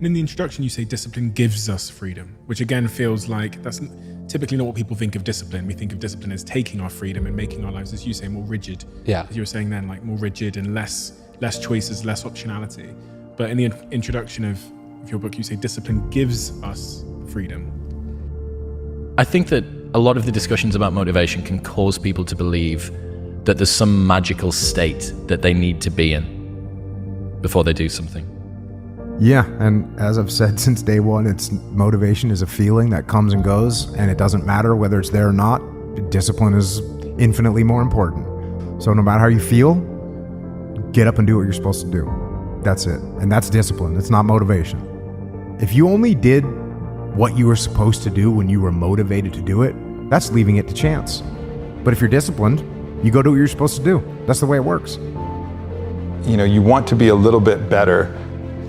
And in the introduction, you say discipline gives us freedom, which again feels like that's typically not what people think of discipline. We think of discipline as taking our freedom and making our lives, as you say, more rigid. Yeah. As you were saying then, like more rigid and less choices, less optionality. But in the introduction of your book, you say discipline gives us freedom. I think that a lot of the discussions about motivation can cause people to believe that there's some magical state that they need to be in before they do something. Yeah, and as I've said since day one, motivation is a feeling that comes and goes, and it doesn't matter whether it's there or not. Discipline is infinitely more important. So no matter how you feel, get up and do what you're supposed to do. That's it. And that's discipline. It's not motivation. If you only did what you were supposed to do when you were motivated to do it, that's leaving it to chance. But if you're disciplined, you go do what you're supposed to do. That's the way it works. You know, you want to be a little bit better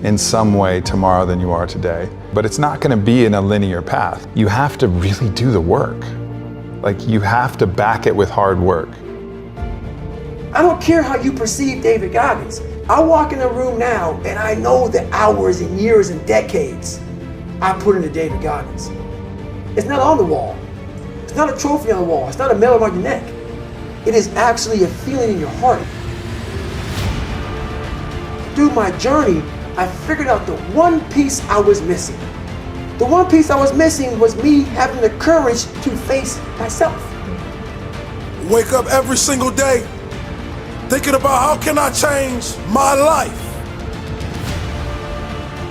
in some way tomorrow than you are today, but it's not going to be in a linear path. You have to really do the work. Like, you have to back it with hard work. I don't care how you perceive David Goggins. I walk in a room now and I know the hours and years and decades I put into David Goggins. It's not on the wall. It's not a trophy on the wall. It's not a medal on your neck. It is actually a feeling in your heart. Through my journey, I figured out the one piece I was missing. The one piece I was missing was me having the courage to face myself. Wake up every single day thinking about how can I change my life?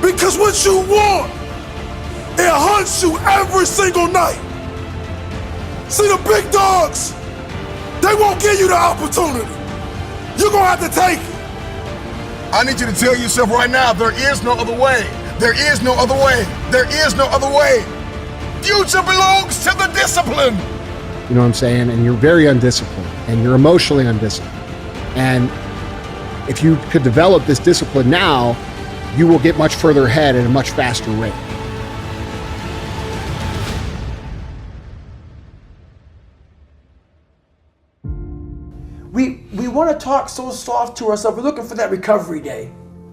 Because what you want, it hunts you every single night. See, the big dogs, they won't give you the opportunity. You're gonna have to take it. I need you to tell yourself right now, there is no other way. There is no other way. There is no other way. Future belongs to the discipline. You know what I'm saying? And you're very undisciplined and you're emotionally undisciplined. And if you could develop this discipline now, you will get much further ahead at a much faster rate. We want to talk so soft to ourselves. We're looking for that recovery day.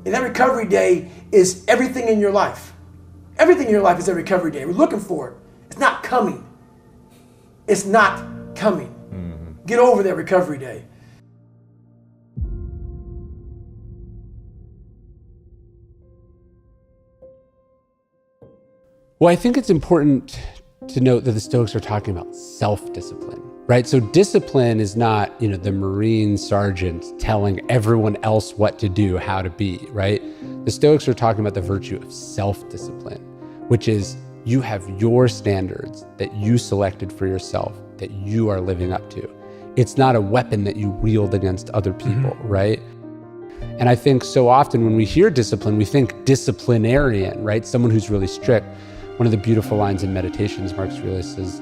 And that recovery day is everything in your life. Everything in your life is a recovery day. We're looking for it. It's not coming. It's not coming. Mm-hmm. Get over that recovery day. Well, I think it's important to note that the Stoics are talking about self-discipline, right? So discipline is not, the Marine sergeant telling everyone else what to do, how to be, right? The Stoics are talking about the virtue of self-discipline, which is you have your standards that you selected for yourself, that you are living up to. It's not a weapon that you wield against other people, right? And I think so often when we hear discipline, we think disciplinarian, right? Someone who's really strict. One of the beautiful lines in Meditations, Marcus Aurelius says,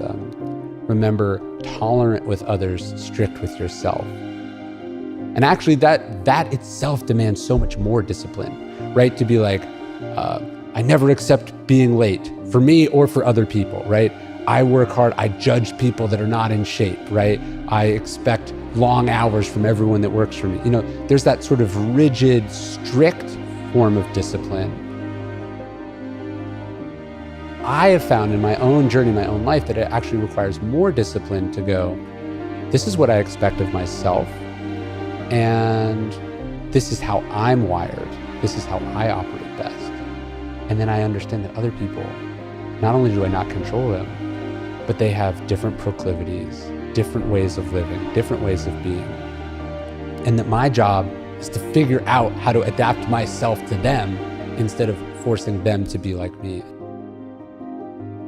remember, tolerant with others, strict with yourself. And actually that itself demands so much more discipline, right? To be like, I never accept being late for me or for other people, right? I work hard, I judge people that are not in shape, right? I expect long hours from everyone that works for me. There's that sort of rigid, strict form of discipline. I have found in my own journey, my own life, that it actually requires more discipline to go, this is what I expect of myself, and this is how I'm wired. This is how I operate best. And then I understand that other people, not only do I not control them, but they have different proclivities, different ways of living, different ways of being. And that my job is to figure out how to adapt myself to them instead of forcing them to be like me.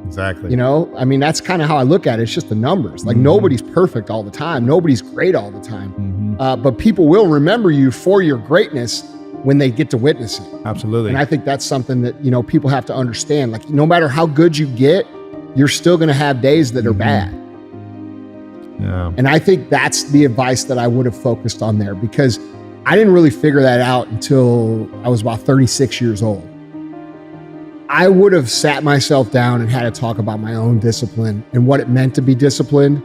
Exactly. That's kind of how I look at it. It's just the numbers. Like nobody's perfect all the time. Nobody's great all the time. But people will remember you for your greatness when they get to witness it. Absolutely. And I think that's something that, people have to understand. Like no matter how good you get, you're still going to have days that are bad. Yeah. And I think that's the advice that I would have focused on there, because I didn't really figure that out until I was about 36 years old. I would have sat myself down and had to talk about my own discipline and what it meant to be disciplined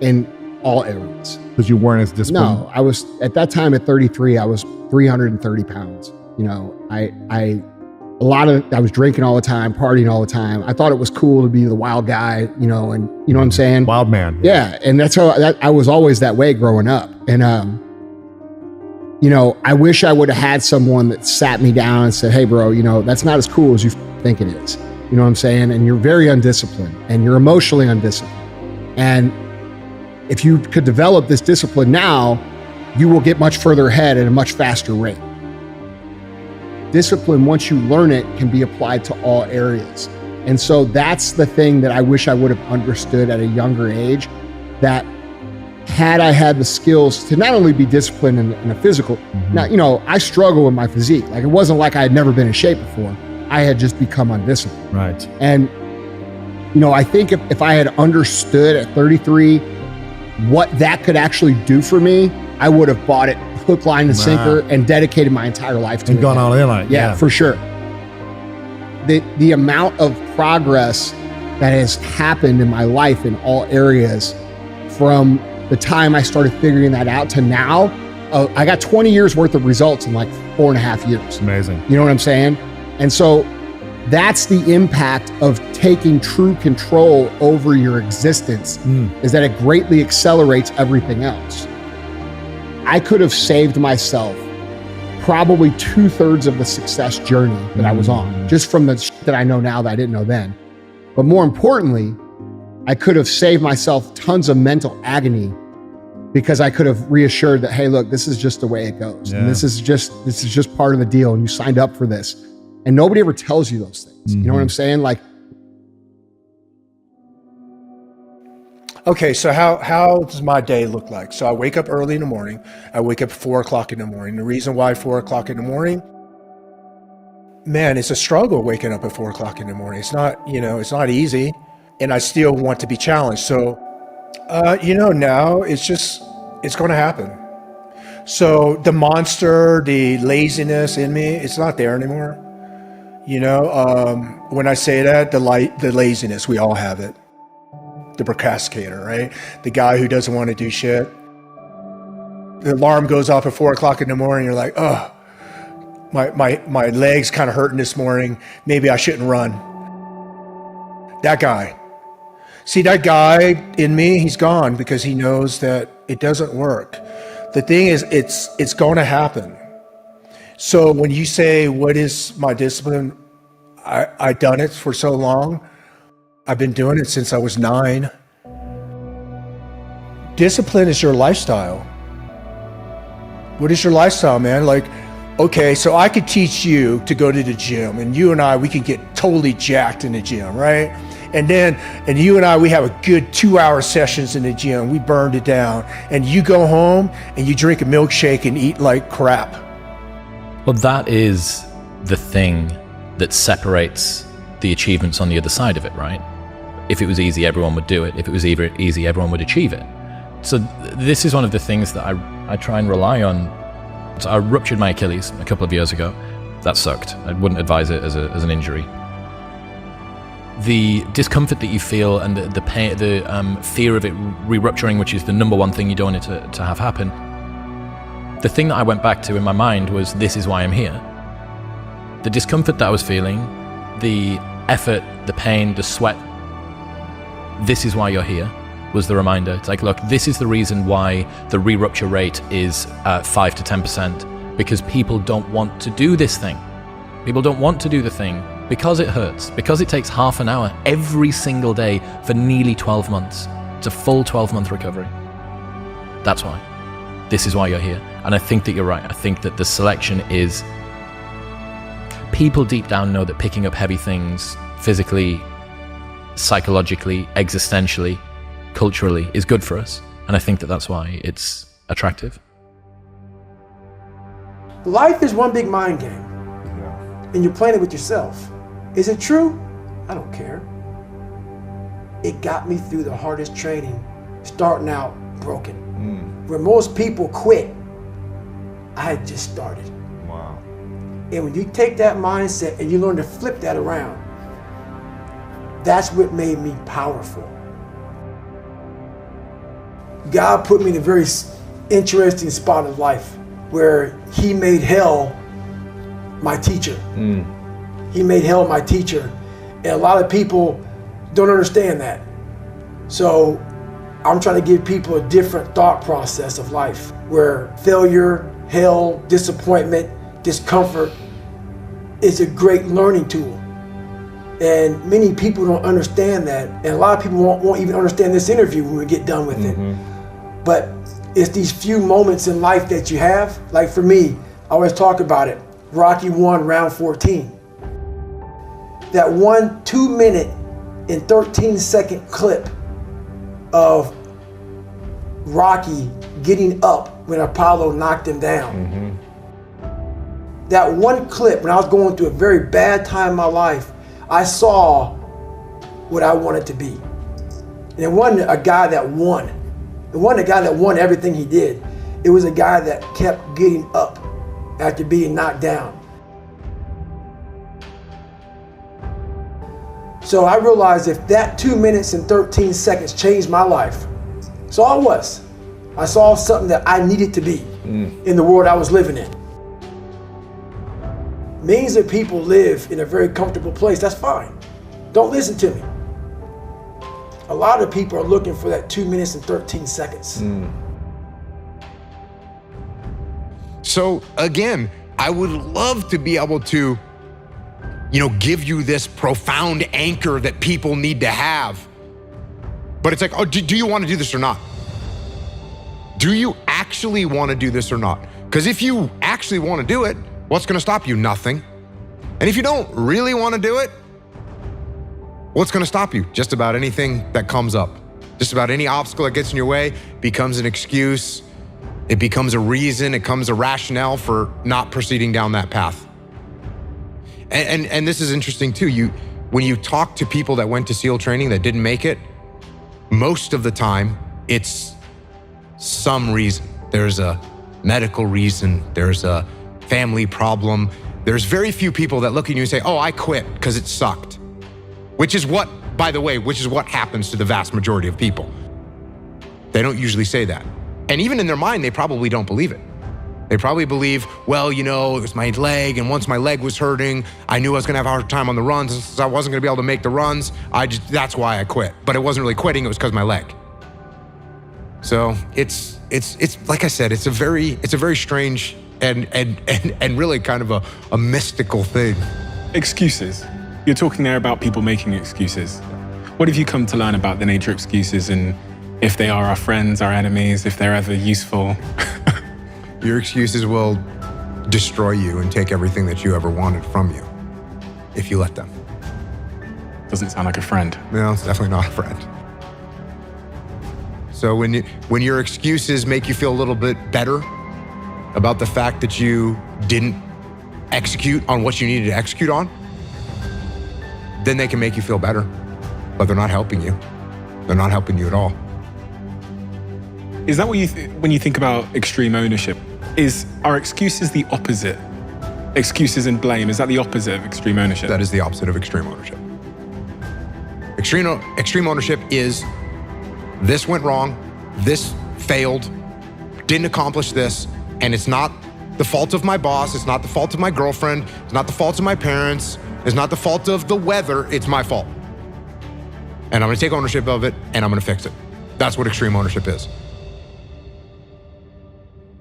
in all areas. Because you weren't as disciplined? No, I was, at that time at 33, I was 330 pounds. I I was drinking all the time, partying all the time. I thought it was cool to be the wild guy, you know, and you know what I'm saying? Wild man. Yeah. And that's how I was always that way growing up. And, you know, I wish I would have had someone that sat me down and said, hey, bro, you know, that's not as cool as you think it is. You know what I'm saying? And you're very undisciplined and you're emotionally undisciplined. And if you could develop this discipline now, you will get much further ahead at a much faster rate. Discipline, once you learn it, can be applied to all areas. And so that's the thing that I wish I would have understood at a younger age, that had I had the skills to not only be disciplined in a physical, now, you know, I struggle with my physique. Like, it wasn't like I had never been in shape before. I had just become undisciplined. Right. And, you know, I think if I had understood at 33 what that could actually do for me, I would have bought it hook, line, and sinker and dedicated my entire life to it. And gone all in on it. Yeah, for sure. The amount of progress that has happened in my life in all areas from the time I started figuring that out to now, I got 20 years worth of results in like 4.5 years. Amazing. You know what I'm saying? And so that's the impact of taking true control over your existence, is that it greatly accelerates everything else. I could have saved myself probably 2/3 of the success journey that I was on, just from the shit that I know now that I didn't know then. But more importantly, I could have saved myself tons of mental agony because I could have reassured that, hey, look, this is just the way it goes. And this is just part of the deal. And you signed up for this. And nobody ever tells you those things. You know what I'm saying? Like, Okay, so how does my day look like? So I wake up early in the morning. I wake up at 4 o'clock in the morning. The reason why 4 o'clock in the morning, man, it's a struggle waking up at 4 o'clock in the morning. It's not, you know, it's not easy. And I still want to be challenged. So, you know, now it's going to happen. So the monster, the laziness in me, it's not there anymore. You know, when I say that, the laziness, we all have it. The procrastinator, right? The guy who doesn't want to do shit. The alarm goes off at 4 o'clock in the morning. You're like, oh, my leg's kind of hurting this morning. Maybe I shouldn't run. That guy. See, that guy in me, he's gone because he knows that it doesn't work. The thing is, it's going to happen. So when you say, what is my discipline? I've done it for so long. I've been doing it since I was 9. Discipline is your lifestyle. What is your lifestyle, man? Like, okay, so I could teach you to go to the gym, and you and I, we can get totally jacked in the gym, right? And you and I, we have a good 2-hour sessions in the gym. We burned it down. And you go home and you drink a milkshake and eat like crap. Well, that is the thing that separates the achievements on the other side of it, right? If it was easy, everyone would do it. If it was easy, everyone would achieve it. So this is one of the things that I try and rely on. So I ruptured my Achilles a couple of years ago. That sucked. I wouldn't advise it as an injury. The discomfort that you feel and the pain, the fear of it re-rupturing, which is the number one thing you don't want it to have happen. The thing that I went back to in my mind was, this is why I'm here. The discomfort that I was feeling, the effort, the pain, the sweat, this is why you're here, was the reminder. It's like, look, this is the reason why the re-rupture rate is 5 to 10%, because people don't want to do this thing. People don't want to do the thing because it hurts, because it takes half an hour every single day for nearly 12 months. It's a full 12-month recovery. That's why. This is why you're here. And I think that you're right. I think that the selection is, people deep down know that picking up heavy things physically, psychologically, existentially, culturally is good for us. And I think that that's why it's attractive. Life is one big mind game. And you're playing it with yourself. Is it true? I don't care. It got me through the hardest training, starting out broken. Where most people quit, I had just started. Wow. And when you take that mindset and you learn to flip that around, that's what made me powerful. God put me in a very interesting spot of life where he made hell my teacher. He made hell my teacher. And a lot of people don't understand that. So I'm trying to give people a different thought process of life where failure, hell, disappointment, discomfort is a great learning tool. And many people don't understand that. And a lot of people won't even understand this interview when we get done with it. But it's these few moments in life that you have. Like for me, I always talk about it. Rocky 1, round 14. That 1 2-minute and 13-second clip of Rocky getting up when Apollo knocked him down. That one clip, when I was going through a very bad time in my life, I saw what I wanted to be. And it wasn't a guy that won. It wasn't a guy that won everything he did. It was a guy that kept getting up after being knocked down. So I realized if that 2 minutes and 13 seconds changed my life, that's all it was. I saw something that I needed to be in the world I was living in. Millions of people live in a very comfortable place, that's fine. Don't listen to me. A lot of people are looking for that 2 minutes and 13 seconds. So again, I would love to be able to, give you this profound anchor that people need to have. But it's like, oh, do you want to do this or not? Do you actually want to do this or not? Because if you actually want to do it, what's going to stop you? Nothing. And if you don't really want to do it, what's going to stop you? Just about anything that comes up. Just about any obstacle that gets in your way becomes an excuse. It becomes a reason. It becomes a rationale for not proceeding down that path. And this is interesting too. When you talk to people that went to SEAL training that didn't make it, most of the time it's some reason. There's a medical reason. There's a family problem. There's very few people that look at you and say, oh, I quit because it sucked. Which is what, by the way, happens to the vast majority of people. They don't usually say that. And even in their mind, they probably don't believe it. They probably believe, well, it was my leg, and once my leg was hurting, I knew I was gonna have a hard time on the runs, and since I wasn't gonna be able to make the runs, that's why I quit. But it wasn't really quitting, it was because of my leg. So it's like I said, it's a very strange and really kind of a mystical thing. Excuses. You're talking there about people making excuses. What have you come to learn about the nature of excuses and if they are our friends, our enemies, if they're ever useful? Your excuses will destroy you and take everything that you ever wanted from you if you let them. Doesn't sound like a friend. No, it's definitely not a friend. So when your excuses make you feel a little bit better about the fact that you didn't execute on what you needed to execute on, then they can make you feel better, but they're not helping you. They're not helping you at all. Is that what when you think about extreme ownership? Are excuses the opposite? Excuses and blame, is that the opposite of extreme ownership? That is the opposite of extreme ownership. Extreme ownership is, this went wrong, this failed, didn't accomplish this, and it's not the fault of my boss, it's not the fault of my girlfriend, it's not the fault of my parents, it's not the fault of the weather, it's my fault. And I'm gonna take ownership of it, and I'm gonna fix it. That's what extreme ownership is.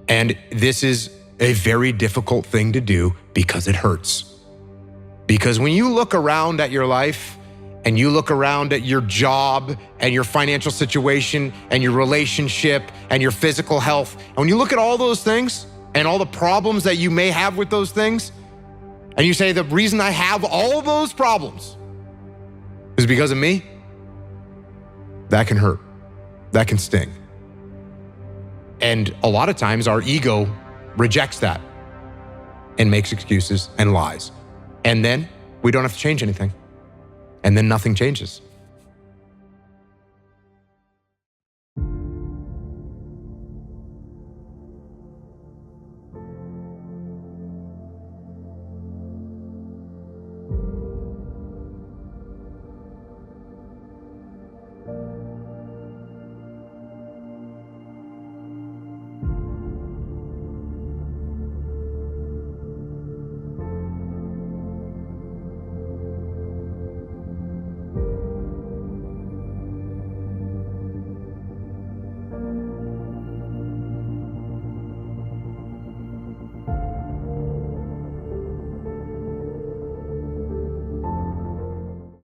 And this is a very difficult thing to do because it hurts. Because when you look around at your life and you look around at your job and your financial situation and your relationship and your physical health, and when you look at all those things and all the problems that you may have with those things, and you say, the reason I have all those problems is because of me, that can hurt. That can sting. And a lot of times our ego rejects that and makes excuses and lies. And then we don't have to change anything. And then nothing changes.